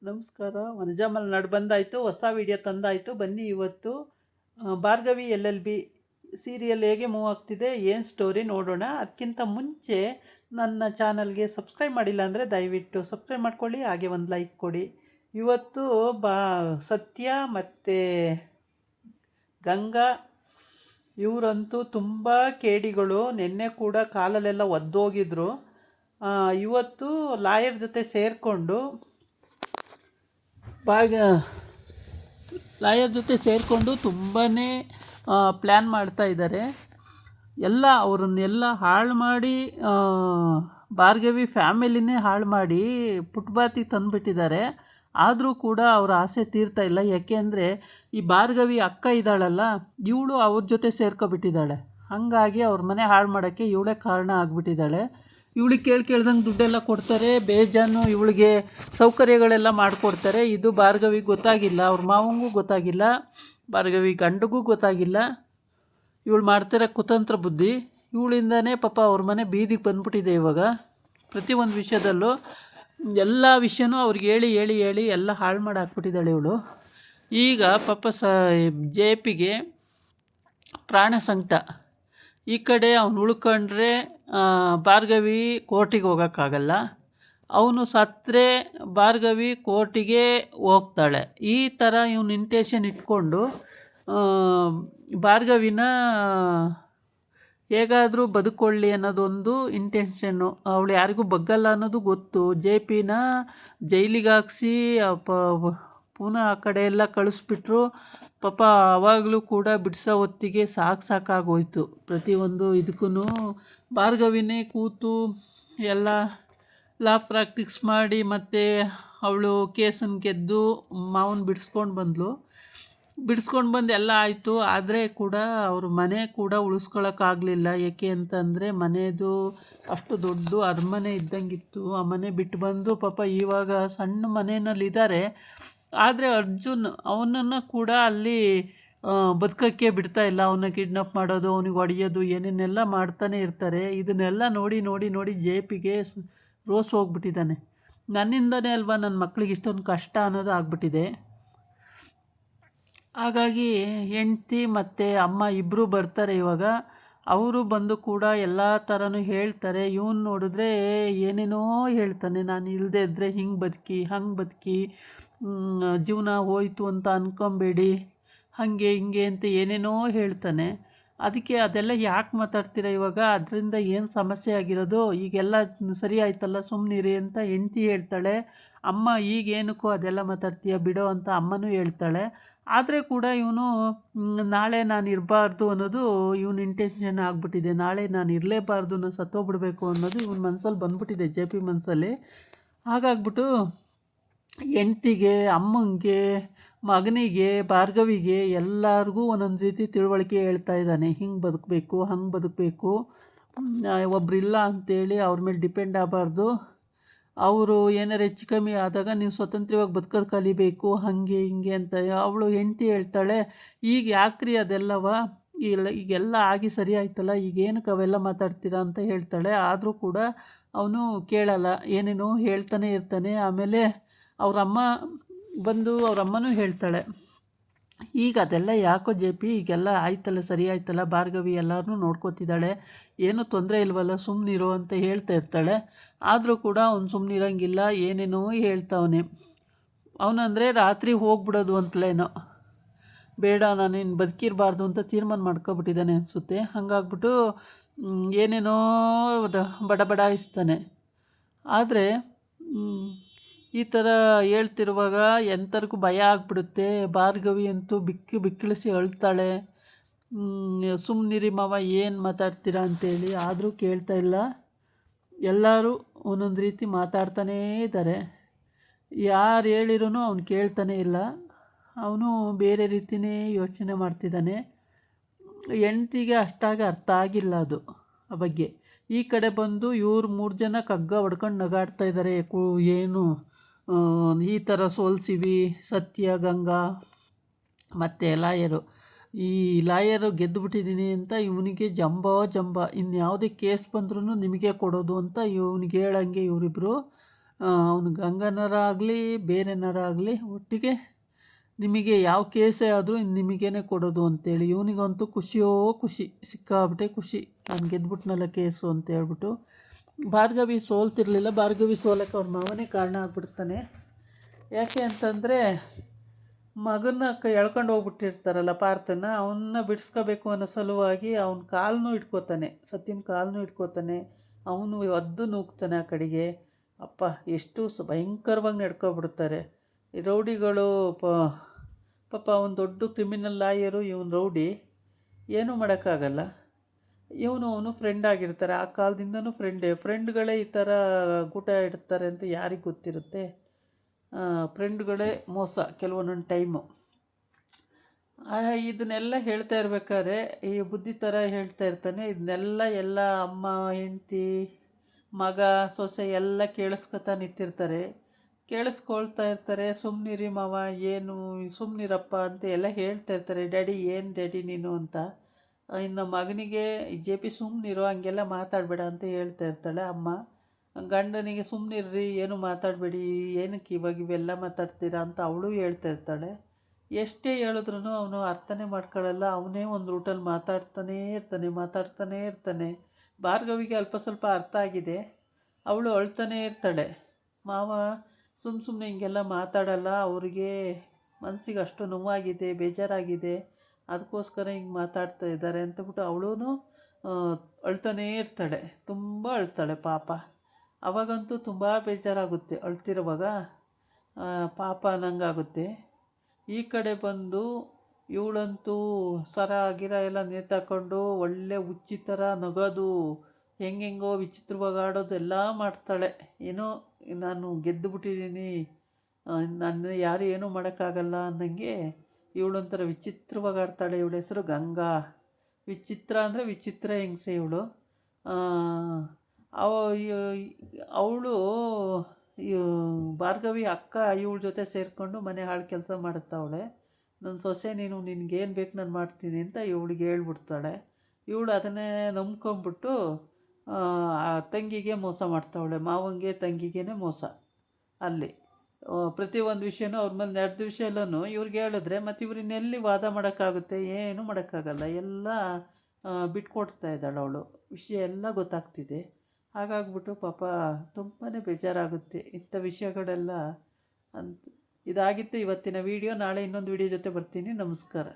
ನಮಸ್ಕಾರ. ವನಜಾ ಮಲ್ನಾಡು ಬಂದಾಯಿತು, ಹೊಸ ವಿಡಿಯೋ ತಂದಾಯಿತು. ಬನ್ನಿ ಇವತ್ತು ಭಾರ್ಗವಿ LLB ಸೀರಿಯಲ್ ಹೇಗೆ ಮೂವ್ ಆಗ್ತಿದೆ, ಏನು ಸ್ಟೋರಿ ನೋಡೋಣ. ಅದಕ್ಕಿಂತ ಮುಂಚೆ ನನ್ನ ಚಾನಲ್ಗೆ ಸಬ್ಸ್ಕ್ರೈಬ್ ಮಾಡಿಲ್ಲ ಅಂದರೆ ದಯವಿಟ್ಟು ಸಬ್ಸ್ಕ್ರೈಬ್ ಮಾಡ್ಕೊಳ್ಳಿ, ಹಾಗೆ ಒಂದು ಲೈಕ್ ಕೊಡಿ. ಇವತ್ತು ಸತ್ಯ ಮತ್ತು ಗಂಗಾ ಇವರಂತೂ ತುಂಬ ಕೇಡಿಗಳು. ನಿನ್ನೆ ಕೂಡ ಕಾಲಲ್ಲೆಲ್ಲ ಒದ್ದೋಗಿದ್ರು. ಇವತ್ತು ಲಾಯರ್ ಜೊತೆ ಸೇರಿಕೊಂಡು ಲಾಯರ್ ಜೊತೆ ಸೇರಿಕೊಂಡು ತುಂಬಾ ಪ್ಲ್ಯಾನ್ ಮಾಡ್ತಾಯಿದ್ದಾರೆ. ಅವರನ್ನೆಲ್ಲ ಹಾಳು ಮಾಡಿ, ಭಾರ್ಗವಿ ಫ್ಯಾಮಿಲಿನೇ ಹಾಳು ಮಾಡಿ ಪುಟ್ಬಾತಿಗೆ ತಂದುಬಿಟ್ಟಿದ್ದಾರೆ. ಆದರೂ ಕೂಡ ಅವರ ಆಸೆ ತೀರ್ತಾ ಇಲ್ಲ. ಯಾಕೆಂದರೆ ಈ ಭಾರ್ಗವಿ ಅಕ್ಕ ಇದ್ದಾಳಲ್ಲ, ಇವಳು ಅವ್ರ ಜೊತೆ ಸೇರ್ಕೊಬಿಟ್ಟಿದ್ದಾಳೆ. ಹಾಗಾಗಿ ಅವ್ರ ಮನೆ ಹಾಳು ಮಾಡೋಕ್ಕೆ ಇವಳೇ ಕಾರಣ ಆಗಿಬಿಟ್ಟಿದ್ದಾಳೆ. ಇವಳಿಗೆ ಕೇಳ್ದಂಗೆ ದುಡ್ಡೆಲ್ಲ ಕೊಡ್ತಾರೆ, ಬೇಜಾನು ಇವಳಿಗೆ ಸೌಕರ್ಯಗಳೆಲ್ಲ ಮಾಡಿಕೊಡ್ತಾರೆ. ಇದು ಭಾರ್ಗವಿಗೆ ಗೊತ್ತಾಗಿಲ್ಲ, ಅವ್ರ ಮಾವಂಗೂ ಗೊತ್ತಾಗಿಲ್ಲ, ಭಾರ್ಗವಿ ಗಂಡಗೂ ಗೊತ್ತಾಗಿಲ್ಲ. ಇವಳು ಮಾಡ್ತಿರೋ ಕುತಂತ್ರ ಬುದ್ಧಿ ಇವಳಿಂದನೇ ಪಾಪ ಅವ್ರ ಮನೆ ಬೀದಿಗೆ ಬಂದ್ಬಿಟ್ಟಿದೆ. ಇವಾಗ ಪ್ರತಿಯೊಂದು ವಿಷಯದಲ್ಲೂ ಎಲ್ಲ ವಿಷಯನೂ ಅವ್ರಿಗೆ ಹೇಳಿ ಹೇಳಿ ಹೇಳಿ ಎಲ್ಲ ಹಾಳು ಮಾಡಿ ಹಾಕ್ಬಿಟ್ಟಿದ್ದಾಳೆ ಇವಳು. ಈಗ ಪಾಪ JPಗೆ ಪ್ರಾಣ ಸಂಕಟ. ಈ ಕಡೆ ಅವನು ಉಳ್ಕೊಂಡ್ರೆ ಭಾರ್ಗವಿ ಕೋರ್ಟಿಗೆ ಹೋಗೋಕ್ಕಾಗಲ್ಲ, ಅವನು ಸತ್ತರೆ ಭಾರ್ಗವಿ ಕೋರ್ಟಿಗೆ ಹೋಗ್ತಾಳೆ. ಈ ಥರ ಇವನು ಇಂಟೆನ್ಷನ್ ಇಟ್ಕೊಂಡು ಭಾರ್ಗವಿನ ಹೇಗಾದರೂ ಬದುಕೊಳ್ಳಿ ಅನ್ನೋದೊಂದು ಇಂಟೆನ್ಷನ್ನು. ಅವಳು ಯಾರಿಗೂ ಬಗ್ಗಲ್ಲ ಅನ್ನೋದು ಗೊತ್ತು. JPನ ಜೈಲಿಗೆ ಹಾಕ್ಸಿ ಪುನಃ ಆ ಕಡೆ ಎಲ್ಲ ಕಳಿಸ್ಬಿಟ್ರು. ಪಾಪ ಆವಾಗಲೂ ಕೂಡ ಬಿಡಿಸೋ ಹೊತ್ತಿಗೆ ಸಾಕಾಗೋಯ್ತು. ಪ್ರತಿಯೊಂದು ಇದಕ್ಕೂ ಭಾರ್ಗವಿನೇ ಕೂತು ಎಲ್ಲ ಲಾ ಪ್ರಾಕ್ಟೀಸ್ ಮಾಡಿ ಮತ್ತು ಅವಳು ಕೇಸನ್ನು ಗೆದ್ದು ಮಾವನ ಬಿಡಿಸ್ಕೊಂಡು ಬಂದು ಎಲ್ಲ ಆಯಿತು. ಆದರೆ ಕೂಡ ಅವ್ರ ಮನೆ ಕೂಡ ಉಳಿಸ್ಕೊಳ್ಳೋಕ್ಕಾಗಲಿಲ್ಲ. ಏಕೆ ಅಂತಂದರೆ ಮನೆಯದು ಅಷ್ಟು ದೊಡ್ಡ ಅರಮನೆ ಇದ್ದಂಗಿತ್ತು. ಆ ಮನೆ ಬಿಟ್ಟು ಬಂದು ಪಾಪ ಇವಾಗ ಸಣ್ಣ ಮನೆಯಲ್ಲಿದ್ದಾರೆ. ಆದರೆ ಅರ್ಜುನ್ ಅವನನ್ನು ಕೂಡ ಅಲ್ಲಿ ಬದುಕೋಕ್ಕೆ ಬಿಡ್ತಾ ಇಲ್ಲ. ಅವನ್ನ ಕಿಡ್ನಾಪ್ ಮಾಡೋದು, ಅವನಿಗೆ ಹೊಡೆಯೋದು, ಏನೇನೆಲ್ಲ ಮಾಡ್ತಾನೆ ಇರ್ತಾರೆ. ಇದನ್ನೆಲ್ಲ ನೋಡಿ ನೋಡಿ ನೋಡಿ JPಗೆ ರೋಸ್ ಹೋಗ್ಬಿಟ್ಟಿದ್ದಾನೆ. ನನ್ನಿಂದನೇ ಅಲ್ವಾ ನನ್ನ ಮಕ್ಕಳಿಗೆ ಇಷ್ಟೊಂದು ಕಷ್ಟ ಅನ್ನೋದು ಆಗ್ಬಿಟ್ಟಿದೆ. ಹಾಗಾಗಿ ಹೆಂಡ್ತಿ ಮತ್ತು ಅಮ್ಮ ಇಬ್ಬರು ಬರ್ತಾರೆ ಇವಾಗ. ಅವರು ಬಂದು ಕೂಡ ಎಲ್ಲ ಥರನೂ ಹೇಳ್ತಾರೆ. ಇವನು ನೋಡಿದ್ರೆ ಏನೇನೋ ಹೇಳ್ತಾನೆ. ನಾನು ಇಲ್ಲದೆ ಇದ್ದರೆ ಹಿಂಗೆ ಬದುಕಿ ಹಂಗೆ ಬದುಕಿ ಜೀವನ ಹೋಯ್ತು ಅಂತ ಅಂದ್ಕೊಂಬೇಡಿ, ಹಾಗೆ ಹಿಂಗೆ ಅಂತ ಏನೇನೋ ಹೇಳ್ತಾನೆ. ಅದಕ್ಕೆ ಅದೆಲ್ಲ ಯಾಕೆ ಮಾತಾಡ್ತೀರ ಇವಾಗ, ಅದರಿಂದ ಏನು ಸಮಸ್ಯೆ ಆಗಿರೋದು, ಈಗೆಲ್ಲ ಸರಿ ಆಯ್ತಲ್ಲ ಸುಮ್ಮನಿರಿ ಅಂತ ಹೆಂಡ್ತಿ ಹೇಳ್ತಾಳೆ. ಅಮ್ಮ ಈಗೇನಕ್ಕೂ ಅದೆಲ್ಲ ಮಾತಾಡ್ತೀಯ ಬಿಡೋ ಅಂತ ಅಮ್ಮನೂ ಹೇಳ್ತಾಳೆ. ಆದರೆ ಕೂಡ ಇವನು ನಾಳೆ ನಾನು ಇರಬಾರ್ದು ಅನ್ನೋದು ಇವನ ಇಂಟೆನ್ಷನ್ ಆಗಿಬಿಟ್ಟಿದೆ. ನಾಳೆ ನಾನು ಇರಲೇಬಾರ್ದು, ನಾನು ಸತ್ತೋಗ್ಬಿಡ್ಬೇಕು ಅನ್ನೋದು ಇವನ ಮನಸ್ಸಲ್ಲಿ ಬಂದ್ಬಿಟ್ಟಿದೆ, JP ಮನಸ್ಸಲ್ಲಿ. ಹಾಗಾಗ್ಬಿಟ್ಟು ಹೆಂಡ್ತಿಗೆ, ಅಮ್ಮಂಗೆ, ಮಗನಿಗೆ, ಭಾರ್ಗವಿಗೆ ಎಲ್ಲರಿಗೂ ಒಂದೊಂದು ರೀತಿ ತಿಳುವಳಿಕೆ ಹೇಳ್ತಾ ಇದ್ದಾನೆ. ಹಿಂಗೆ ಬದುಕಬೇಕು, ಹಂಗೆ ಬದುಕಬೇಕು, ಒಬ್ಬರಿಲ್ಲ ಅಂಥೇಳಿ ಅವ್ರ ಮೇಲೆ ಡಿಪೆಂಡ್ ಆಗಬಾರ್ದು, ಅವರು ಏನಾರು ಹೆಚ್ಚು ಕಮ್ಮಿ ಆದಾಗ ನೀವು ಸ್ವತಂತ್ರವಾಗಿ ಬದುಕೋದು ಕಲಿಬೇಕು, ಹಾಗೆ ಹಿಂಗೆ ಅಂತ ಅವಳು ಹೆಂಡ್ತಿ ಹೇಳ್ತಾಳೆ. ಈಗ ಯಾಕ್ರಿ ಅದೆಲ್ಲವ, ಈಗೆಲ್ಲ ಆಗಿ ಸರಿ ಆಯ್ತಲ್ಲ, ಈಗೇನಕ್ಕೆ ಅವೆಲ್ಲ ಮಾತಾಡ್ತೀರಾ ಅಂತ ಹೇಳ್ತಾಳೆ. ಆದರೂ ಕೂಡ ಅವನು ಕೇಳಲ್ಲ, ಏನೇನೋ ಹೇಳ್ತಾನೆ ಇರ್ತಾನೆ. ಆಮೇಲೆ ಅವರಮ್ಮ ಬಂದು ಅವರಮ್ಮನೂ ಹೇಳ್ತಾಳೆ, ಈಗ ಅದೆಲ್ಲ ಯಾಕೋ JP, ಈಗೆಲ್ಲ ಆಯ್ತಲ್ಲ, ಸರಿ ಆಯ್ತಲ್ಲ, ಭಾರ್ಗವಿ ಎಲ್ಲರನ್ನೂ ನೋಡ್ಕೋತಿದ್ದಾಳೆ, ಏನೂ ತೊಂದರೆ ಇಲ್ವಲ್ಲ, ಸುಮ್ಮನಿರೋ ಅಂತ ಹೇಳ್ತಾ ಇರ್ತಾಳೆ. ಆದರೂ ಕೂಡ ಅವ್ನು ಸುಮ್ಮನಿರಂಗಿಲ್ಲ, ಏನೇನೋ ಹೇಳ್ತಾವನೆ. ಅವನಂದರೆ ರಾತ್ರಿ ಹೋಗ್ಬಿಡೋದು ಅಂತಲೇನೋ, ಬೇಡ ನಾನು ಇನ್ನು ಬದುಕಿರಬಾರ್ದು ಅಂತ ತೀರ್ಮಾನ ಮಾಡ್ಕೊಬಿಟ್ಟಿದ್ದಾನೆ ಅನಿಸುತ್ತೆ. ಹಾಗಾಗ್ಬಿಟ್ಟು ಏನೇನೋ ಬಡಾಯಿಸ್ತಾನೆ. ಆದರೆ ಈ ಥರ ಹೇಳ್ತಿರುವಾಗ ಎಂಥರಿಗೂ ಭಯ ಆಗಿಬಿಡುತ್ತೆ. ಭಾರ್ಗವಿ ಅಂತೂ ಬಿಕ್ಕಿಳಿಸಿ ಅಳ್ತಾಳೆ. ಸುಮ್ಮನಿರಿ ಮಾವ, ಏನು ಮಾತಾಡ್ತೀರಾ ಅಂತೇಳಿ. ಆದರೂ ಕೇಳ್ತಾ ಇಲ್ಲ. ಎಲ್ಲರೂ ಒಂದೊಂದು ರೀತಿ ಮಾತಾಡ್ತಾನೇ ಇದ್ದಾರೆ. ಯಾರು ಹೇಳಿರೂ ಅವನು ಕೇಳ್ತಾನೇ ಇಲ್ಲ. ಅವನು ಬೇರೆ ರೀತಿಯೇ ಯೋಚನೆ ಮಾಡ್ತಿದ್ದಾನೆ. ಹೆಂಡ್ತಿಗೆ ಅಷ್ಟಾಗಿ ಅರ್ಥ ಆಗಿಲ್ಲ ಅದು ಆ ಬಗ್ಗೆ. ಈ ಕಡೆ ಬಂದು ಇವ್ರು 3 ಜನ ಕಗ್ಗ ಹೊಡ್ಕೊಂಡು ನಗಾಡ್ತಾ ಇದ್ದಾರೆ. ಏನು ಈ ಥರ ಸೋಲ್ಸಿವಿ, ಸತ್ಯ, ಗಂಗಾ ಮತ್ತು ಲಾಯರು. ಈ ಲಾಯರು ಗೆದ್ದುಬಿಟ್ಟಿದ್ದೀನಿ ಅಂತ ಇವನಿಗೆ ಜಂಬ, ಇನ್ಯಾವುದೇ ಕೇಸ್ ಬಂದ್ರೂ ನಿಮಗೆ ಕೊಡೋದು ಅಂತ ಇವನಿಗೆ ಹೇಳಂಗೆ ಇವರಿಬ್ಬರು ಅವನು ಗಂಗನರ ಆಗಲಿ ಬೇರೆನರ ಆಗಲಿ ಒಟ್ಟಿಗೆ ನಿಮಗೆ ಯಾವ ಕೇಸೇ ಆದರೂ ನಿಮಗೇನೆ ಕೊಡೋದು ಅಂತೇಳಿ. ಇವನಿಗಂತೂ ಖುಷಿಯೋ ಖುಷಿ, ಸಿಕ್ಕಾಬಿಟ್ಟೆ ಖುಷಿ. ನಾನು ಗೆದ್ಬಿಟ್ನಲ್ಲ ಕೇಸು ಅಂತ ಹೇಳ್ಬಿಟ್ಟು. ಭಾರ್ಗವಿ ಸೋಲ್ತಿರಲಿಲ್ಲ. ಭಾರ್ಗವಿ ಸೋಲಕ್ಕೆ ಅವ್ರ ಮಾವನೇ ಕಾರಣ ಆಗ್ಬಿಡ್ತಾನೆ. ಯಾಕೆ ಅಂತಂದರೆ ಮಗನ ಎಳ್ಕೊಂಡು ಹೋಗ್ಬಿಟ್ಟಿರ್ತಾರಲ್ಲ ಪಾರ್ಥನ, ಅವನ್ನ ಬಿಡಿಸ್ಕೋಬೇಕು ಅನ್ನೋ ಸಲುವಾಗಿ ಅವನ ಕಾಲನ್ನೂ ಇಟ್ಕೋತಾನೆ, ಸತ್ಯನ ಕಾಲನ್ನೂ ಇಟ್ಕೋತಾನೆ. ಅವನು ಒದ್ದು ನೂಗ್ತಾನೆ ಆ ಕಡೆಗೆ. ಅಪ್ಪ ಎಷ್ಟು ಭಯಂಕರವಾಗಿ ನಡ್ಕೊಬಿಡ್ತಾರೆ ಈ ರೌಡಿಗಳು. ಪಾಪ ಅವನು ದೊಡ್ಡ ಕ್ರಿಮಿನಲ್ ಲಾಯರು, ಇವನು ರೌಡಿ, ಏನೂ ಮಾಡೋಕ್ಕಾಗಲ್ಲ. ಅವನು ಫ್ರೆಂಡ್ ಆಗಿರ್ತಾರೆ, ಆ ಕಾಲದಿಂದನೂ ಫ್ರೆಂಡ್ಗಳೇ ಈ ಥರ ಗೂಟ ಇಡ್ತಾರೆ ಅಂತ ಯಾರಿಗೆ ಗೊತ್ತಿರುತ್ತೆ. ಫ್ರೆಂಡ್ಗಳೇ ಮೋಸ ಕೆಲವೊಂದೊಂದು ಟೈಮು. ಇದನ್ನೆಲ್ಲ ಹೇಳ್ತಾ ಇರ್ಬೇಕಾದ್ರೆ ಈ ಬುದ್ಧಿ ಥರ ಹೇಳ್ತಾ ಇರ್ತಾನೆ. ಇದನ್ನೆಲ್ಲ ಎಲ್ಲ ಅಮ್ಮ, ಹೆಂಡತಿ, ಮಗ, ಸೊಸೆ ಎಲ್ಲ ಕೇಳಿಸ್ಕೊತಾ ನಿಂತಿರ್ತಾರೆ. ಕೇಳಿಸ್ಕೊಳ್ತಾ ಇರ್ತಾರೆ. ಸುಮ್ಮನಿರಿ ಮಾವ, ಏನು ಸುಮ್ಮನಿರಪ್ಪ ಅಂತ ಎಲ್ಲ ಹೇಳ್ತಾ ಇರ್ತಾರೆ. ಡ್ಯಾಡಿ ಏನು ಡ್ಯಾಡಿ ನೀನು ಅಂತ. ಇನ್ನು ಮಗನಿಗೆ ಜೆ ಪಿ ಸುಮ್ಮನಿರೋ, ಹಂಗೆಲ್ಲ ಮಾತಾಡಬೇಡ ಅಂತ ಹೇಳ್ತಾ ಇರ್ತಾಳೆ ಅಮ್ಮ. ಗಂಡನಿಗೆ ಸುಮ್ಮನಿರ್ರಿ, ಏನು ಮಾತಾಡಬೇಡಿ, ಏನಕ್ಕೆ ಇವೆಲ್ಲ ಮಾತಾಡ್ತೀರಾ ಅಂತ ಅವಳು ಹೇಳ್ತಾ ಇರ್ತಾಳೆ. ಎಷ್ಟೇ ಹೇಳಿದ್ರೂ ಅವನು ಅರ್ಥನೇ ಮಾಡ್ಕೊಳ್ಳಲ್ಲ. ಅವನೇ ಒಂದು ರೂಟಲ್ಲಿ ಮಾತಾಡ್ತಾನೇ ಇರ್ತಾನೆ. ಭಾರ್ಗವಿಗೆ ಅಲ್ಪ ಸ್ವಲ್ಪ ಅರ್ಥ ಆಗಿದೆ. ಅವಳು ಅಳ್ತಾನೇ ಇರ್ತಾಳೆ. ಮಾವ ಸುಮ್ಮನೆ ಹಿಂಗೆಲ್ಲ ಮಾತಾಡಲ್ಲ, ಅವ್ರಿಗೆ ಮನಸ್ಸಿಗೆ ಅಷ್ಟು ನೋವಾಗಿದೆ, ಬೇಜಾರಾಗಿದೆ, ಅದಕ್ಕೋಸ್ಕರ ಹಿಂಗೆ ಮಾತಾಡ್ತಾ ಇದ್ದಾರೆ ಅಂತಬಿಟ್ಟು ಅವಳು ಅಳ್ತಾನೇ ಇರ್ತಾಳೆ. ತುಂಬ ಅಳ್ತಾಳೆ ಪಾಪ. ಅವಾಗಂತೂ ತುಂಬ ಬೇಜಾರಾಗುತ್ತೆ ಅಳ್ತಿರುವಾಗ. ಪಾಪ ಅನ್ನಂಗಾಗುತ್ತೆ. ಈ ಕಡೆ ಬಂದು ಇವಳಂತೂ ಸರ ಗಿರ ಎಲ್ಲ ನೇತಾಕೊಂಡು ಒಳ್ಳೆ ಹುಚ್ಚಿ ಥರ ನಗೋದು, ಹೆಂಗೆಂಗೋ ವಿಚಿತ್ರವಾಗಿ ಆಡೋದು ಎಲ್ಲ ಮಾಡ್ತಾಳೆ. ಏನೋ ನಾನು ಗೆದ್ದು ಬಿಟ್ಟಿದ್ದೀನಿ, ನನ್ನ ಯಾರು ಏನೂ ಮಾಡೋಕ್ಕಾಗಲ್ಲ ಅನ್ನಂಗೆ ಇವಳೊಂಥರ ವಿಚಿತ್ರವಾಗಿ ಆಡ್ತಾಳೆ. ಇವಳ ಹೆಸರು ಗಂಗಾ. ವಿಚಿತ್ರ ಅಂದರೆ ವಿಚಿತ್ರ ಹೆಂಗಸೆ ಇವಳು. ಅವಳು ಭಾರ್ಗವಿ ಅಕ್ಕ ಇವಳ ಜೊತೆ ಸೇರಿಕೊಂಡು ಮನೆ ಹಾಳು ಕೆಲಸ ಮಾಡುತ್ತಾವಳೆ. ನನ್ನ ಸೊಸೆ ನೀನು ನಿನಗೇನು ಬೇಕು ನಾನು ಮಾಡ್ತೀನಿ ಅಂತ ಇವಳಿಗೆ ಹೇಳ್ಬಿಡ್ತಾಳೆ. ಇವಳು ಅದನ್ನೇ ನಂಬ್ಕೊಂಬಿಟ್ಟು ತಂಗಿಗೆ ಮೋಸ ಮಾಡ್ತಾವಳೆ. ಮಾವಂಗೆ ತಂಗಿಗೇ ಮೋಸ. ಅಲ್ಲಿ ಪ್ರತಿಯೊಂದು ವಿಷಯನೂ ಅವ್ರ ಮೇಲೆ ನಡೆದ ವಿಷಯ ಎಲ್ಲನೂ ಇವ್ರಿಗೆ ಹೇಳಿದ್ರೆ ಮತ್ತು ಇವ್ರನ್ನೆಲ್ಲಿ ವಾದ ಮಾಡೋಕ್ಕಾಗುತ್ತೆ, ಏನೂ ಮಾಡೋಕ್ಕಾಗಲ್ಲ. ಎಲ್ಲ ಬಿಟ್ಕೊಡ್ತಾ ಇದ್ದಾಳೆ ಅವಳು. ವಿಷಯ ಎಲ್ಲ ಗೊತ್ತಾಗ್ತಿದೆ. ಹಾಗಾಗ್ಬಿಟ್ಟು ಪಾಪ ತುಂಬಾ ಬೇಜಾರಾಗುತ್ತೆ ಇಂಥ ವಿಷಯಗಳೆಲ್ಲ ಅಂತ. ಇದಾಗಿತ್ತು ಇವತ್ತಿನ ವಿಡಿಯೋ. ನಾಳೆ ಇನ್ನೊಂದು ವಿಡಿಯೋ ಜೊತೆ ಬರ್ತೀನಿ. ನಮಸ್ಕಾರ.